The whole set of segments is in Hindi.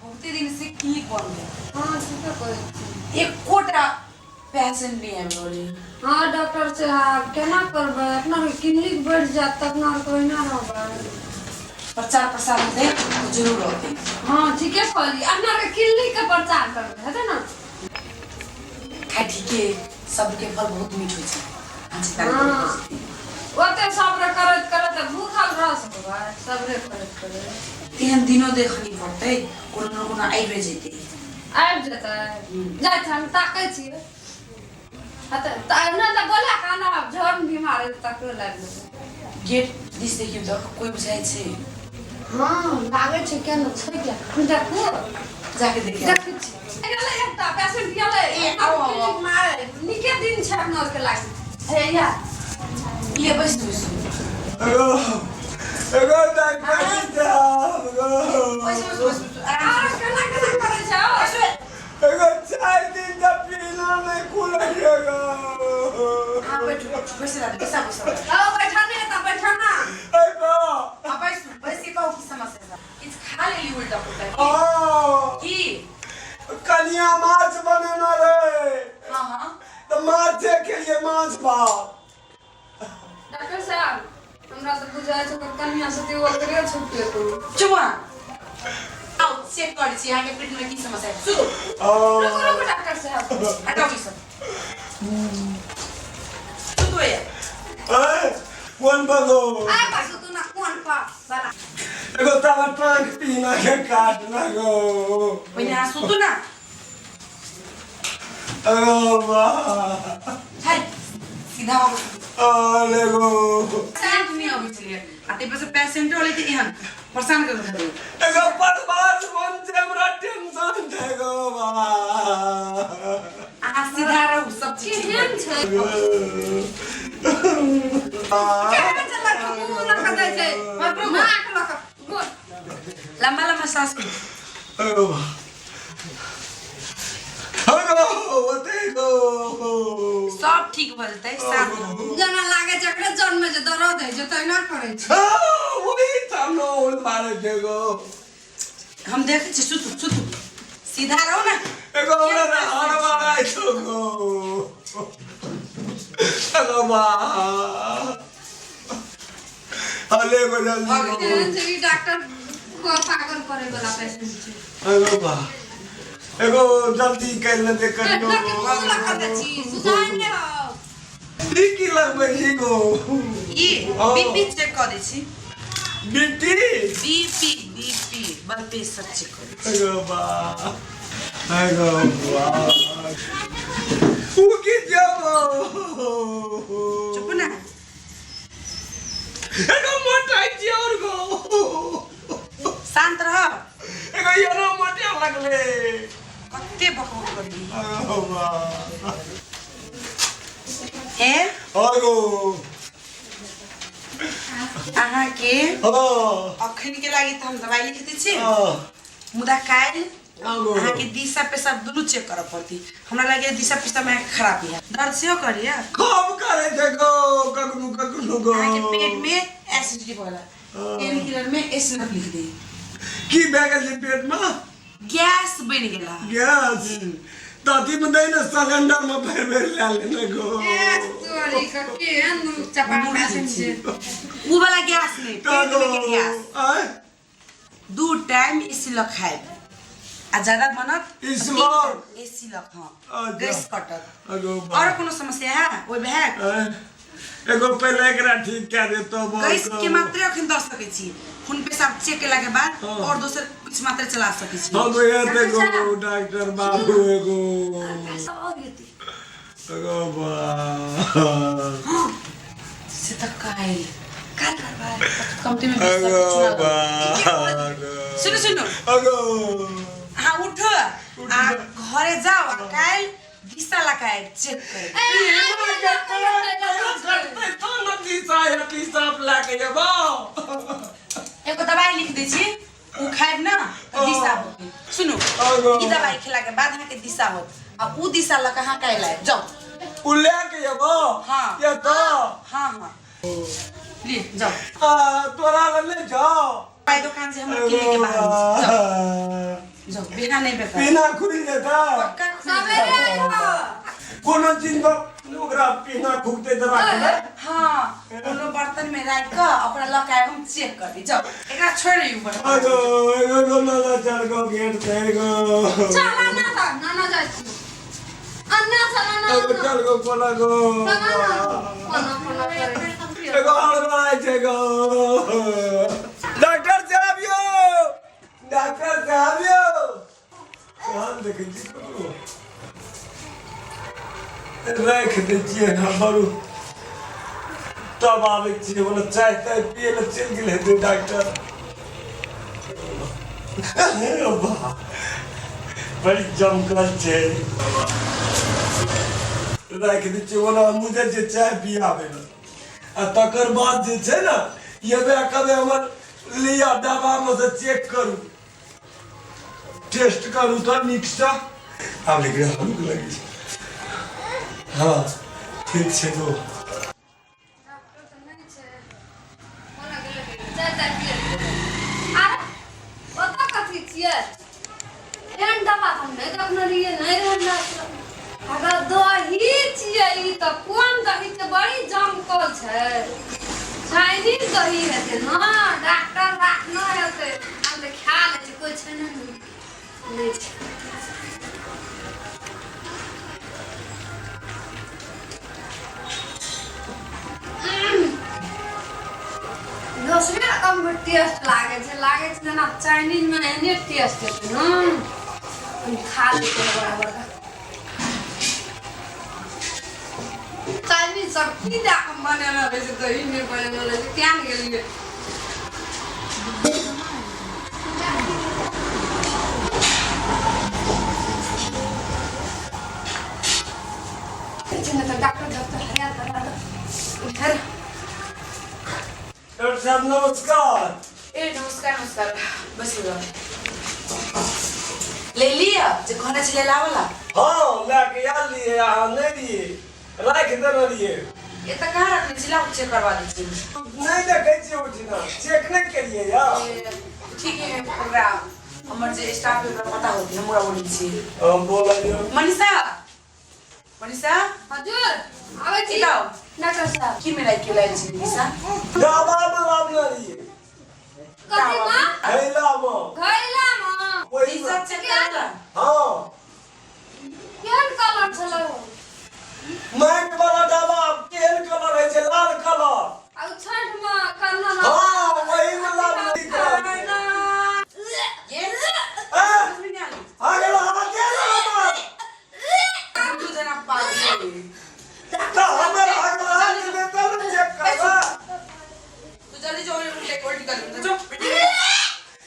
बहुते दिन से क्लिनिक बंद है। हाँ ठीक है कोई एक कोटा पेशेंट नहीं है बोली। हाँ डॉक्टर साहब केना करबे अपना क्लिनिक बढ़ जात तक ना कोई ना रहबे प्रचार प्रसार दे तो जरूर होते। हाँ ठीक है कहली अपना के क्लिनिक का प्रचार करबे है ना खा ठीक है सबके फल बहुत मीठ होई छै। अच्छी तरह हाँ ओते सब्र करत करत भूखल रह सकबे सब्र करत करत एहन दिनो देखनी पड़ते कोनो न कोनो आइबे जेते। आबि जेतै जाय हम ताकै छियै हते त ना त बोला काना झोर बीमार तक लाग जेतै गेट दिस देखियो तो कोई बुझाई छै। हाँ लागे छै केन छै क्या देखो जाके देखियो। देखै छी एले एकटा पेशेंट गेलै ए आओ आओ मार निके दिन छै अपना के लाग हे या ये बस तू एगो डॉक्टर साहब बस आ केना केना करे छै एगो 4 दिन तक पीना नहीं खुलेगा। हां बैठ बस ला बस आओ बैठाने त बैठाना एगो अब बस ये की समस्या है इस खा ले ली उल्टा पुल्टा ओ की कनिया माछ बनेना रे हां हां तो माछ के लिए माछ भाव डॉक्टर साहब हमरा त बुझाय छै कन्या से ते ओकरे छुटे तो चुमा आओ चेक कर छी यहां के पेट में की समस्या है सुनो रुको रुको डॉक्टर साहब हटाओ ये सब सुनो ये कौन बगो आ बस तू ना कोन पा वाला एगो तब टांग पीना के काट ना गो पहले आ सुतो ना ओ वाह हाय सीधा आओ अरे गो पेशेंट नहीं अभी चलिए आते बस पेशेंट वाले थे यहाँ परेशान कर दे एगो परवास मन से हमरा टेंशन है गो वाह आ सीधा रहो सब चीज केहन छै वाह केहन चला मुंह लगा दै छै नाक लगा लंबा लंबा सांस लो अरे वाह अरे ओते गो सब ठीक हो जाता है शांत रहो जना लागे जकरे जन्म जे दर्द है जे तैना करे छै वही सामने उड़ मारे जगो हम देखे छी सुतु सुतु सीधा रहो ना एगो हमरा हर वाला छो गो अरे वाह अरे गो जल्दी केहन छै ई डॉक्टर को पागल करे वाला पेशेंट छै अरे वाह एगो जल्दी कर ले दे करियो मुंह लगा दै छी सुधार ने हो ठीक ही लगबे छी गो ये बीपी चेक कर दे छी बिटी बीपी ब्लड प्रेशर चेक कर अरे वाह अरे वाह उ की जाबो चुप ना एगो मोटा जी और गो शांत रहो एगो यारो मोटे लगले कत्ते बकबक करबी अरे वाह ए आगो अहाँ के हां अखन के लागि त हम दवाई लिख दै छी हां मुदा काल आगो अहाँ के दिशा पेशाब दुनु चेक करऽ पड़ती हमरा लगे दिशा पेशाब में खराबी है दर्द सेहो करिया कब करे थे गो कगनु गो अहाँ के पेट में एसिडिटी भला पेन किलर में एसिड लिख दे की बैगल जे पेट में गैस बन गेला गैस ताती में दे ना सिलेंडर में भर भर ले लेने गो तोरी का केहन चपा पेशेंट छै उ वाला गैस नहीं पेट में के गैस आय 2 टाइम इसी ल खाए आ ज्यादा बनत इसी लग? एसी लग हां अच्छा। गैस कटत अगो और कोनो समस्या है ओइ बैग एगो पहले एकरा ठीक कर दे तो गैस के मात्रा अखन दऽ सकै छी खून पेशाब चेक केला के बाद हाँ। और दोसर कुछ मात्रा चला सकै छी हम ये देखो डॉक्टर बाबू एगो अगो बा से तक काल करबा कमती में अगो बा सुनो सुनो अगो हाँ उठ आ घरे जाओ आ काल दिशा लगाए चेक करे तो नदी साहेब सब लाके जबो एगो दवाई लिख दै छी उ खाइब ना तो दिशा होते सुनो ई दवाई खिला के बाद के दिशा होत आ उ दिशा ल कहां काल आए जाओ उ लेके जबो हाँ। ये तो हाँ हाँ ले जाओ तोरा ले जाओ पाई दुकान से हम किने के बाहर जाओ जाओ बिना नहीं बेटा पीना खुल जाता पक्का सवेरे आइहो कोनो चीज ओकरा पीना खुलते दवा के हां कोनो बर्तन में रख के ओकरा लकाय हम चेक कर दी जाओ एकरा छोड़ ऊपर अगो एगो ना चल गो गेट से गो चला ना था नाना जाय छी अन्ना चला ना अब चल गो बोला गो पना करे एगो हड़बड़ाई छे गो डॉक्टर साहब यो कान देखे छी करो रख दे छिए ना बरू तब आवे छिए बोला चाय ताय पिए ले चल गेले दे डॉक्टर अब्बा बड़ी जमकर छे रख दे छिए बोला मुझे जे चाय पियावे ना आ तकर बाद जे छे ना ये बे कबे हमर लिया दवा में से चेक करू टेस्ट करू तो निकसा आब लेके हम लगी हाँ ठीक छे तो डॉक्टर तो नहीं छे कोना गेले जाय पिए अरे ओता कथि छिए एहन दवा हम नहीं देखने रहिए नहीं रहना अगर दही छिए ई तो कोन दही के बड़ी जमकल छै चाइनीज दही हेते ना डॉक्टर राखना हेते हम तो खा ले छी कोई छै नहीं छै दोसरे रकम के टेस्ट लागे छै ना चाइनीज में एने टेस्ट है ना हम खा लेते हैं बराबर का चाइनीज सब की दाकम बने ना वैसे दही में बने ना वैसे क्या के लिए तो डॉक्टर हरिया इधर डॉक्टर साहब नमस्कार ए नमस्कार बस ले लिया जे खाना चले लावला हाँ लेके आ लिए यहाँ नहीं दिए रख दे रहिए ये तो कहाँ रखने चिल्ला चेक करवा दीजिए नहीं देखे छी उठना चेक नहीं करिए यार ठीक है प्रोग्राम हमर जे स्टाफ के पता होती है हमरा बोली छी बोला जो मनीषा हजुर आवे छी जाओ डॉक्टर साहब की मिलाई के लाई छी मनीषा दवा बना लिए कथि मां खैला में घैला ई सब चेक करला हाँ केहन कलर छलो माइट वाला दवा केहन कलर है जे लाल कलर आ छठ में करना ना हाँ वही में लाल निकल ये आगे लगा के ना हम तो जना पागल तो हमें आगे लगा के देता ना चेक करवा तू जल्दी जो उल्टे उल्टी कर जो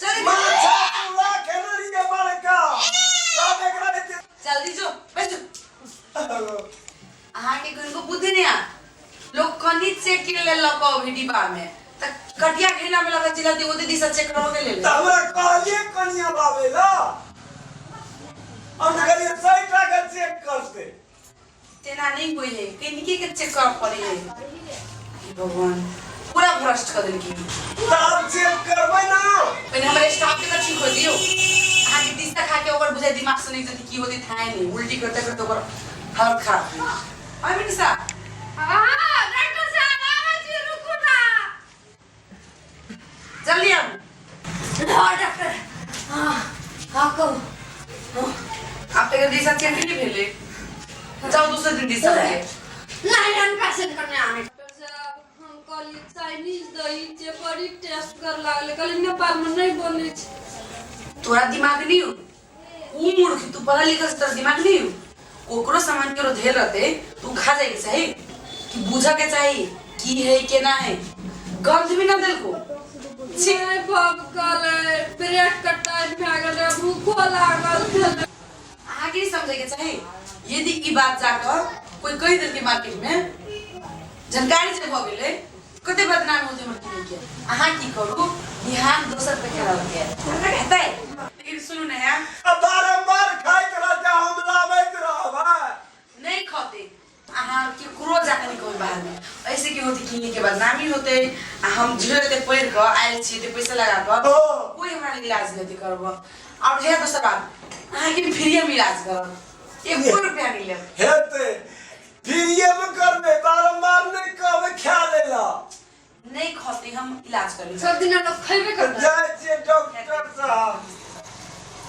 चल मां पूरा खेल रही है बाल का सब एक रहे जल्दी जो बैठ आहा के गुन को बुद्धि नहीं आ लोग कनी चेक कर ले लको वीडियो में त कटिया खेला में लगा जिला दी ओदी दिशा चेक करो के ले ले हमरा कहलिए कनिया लावेला हम कहलिए सही टाका चेक करते तेना नहीं कोई है किनकी के चेक कर पड़ी है हे भगवान पूरा भ्रष्ट कर देलकी तब चेक करबै ना पहले हमारे स्टाफ के ठीक हो दियो आहा के दिशा खा के ओकर बुझाई दिमाग से नहीं जति की होती थाए नहीं उल्टी करते करते ओकर हालत खराब आई मनीषा हां डॉक्टर साहब आवे छी रुकू ना जल्दी आ हां डॉक्टर हां कहो आप तेरे दिशा चेक नहीं भेले जाओ दूसरे दिन दिशा ले नहीं हम पेशेंट करने आने डॉक्टर साहब हम कल चाइनीज दही जे बड़ी टेस्ट कर लागले कल नेपाल में नहीं बने छै तोरा दिमाग नहीं हो ऊ मूर्ख तू पढ़ा लिखा से तेरा दिमाग नहीं हो कोकरो सामान के धेल रहते तू खा जाएगी सही कि बुझा के चाहिए की है के ना है गंध भी ना दिल को नहीं बाप कल पेट कटाई में आ गए भूखो लागल आगे समझे के चाहिए यदि ई बात जाकर कोई कह दिल के मार्केट में जानकारी से हो गेले कते बदनाम हो जे मत नहीं के आहा की करू ध्यान दोसर पे करा के कहता है लेकिन सुनो ना यार अब बारंबार खाइत रहते हम लावैत रहब नहीं खाते आहा की क्रोज जाके निकल बाहर में ऐसे की होती कि के बदनामी होते हम झेलते पैर के आयल छी ते पैसा लगा के कोई हमरा इलाज नहीं करब और हे दोसर बात अहाँ के फ्री में इलाज करब 1 रुपया नहीं लेब हेते फ्री में करबे बारंबार नहीं कहबे खा लेला नहीं खाते हम इलाज करी सब दिन लोग खइबे करता जाय छियै डॉक्टर साहब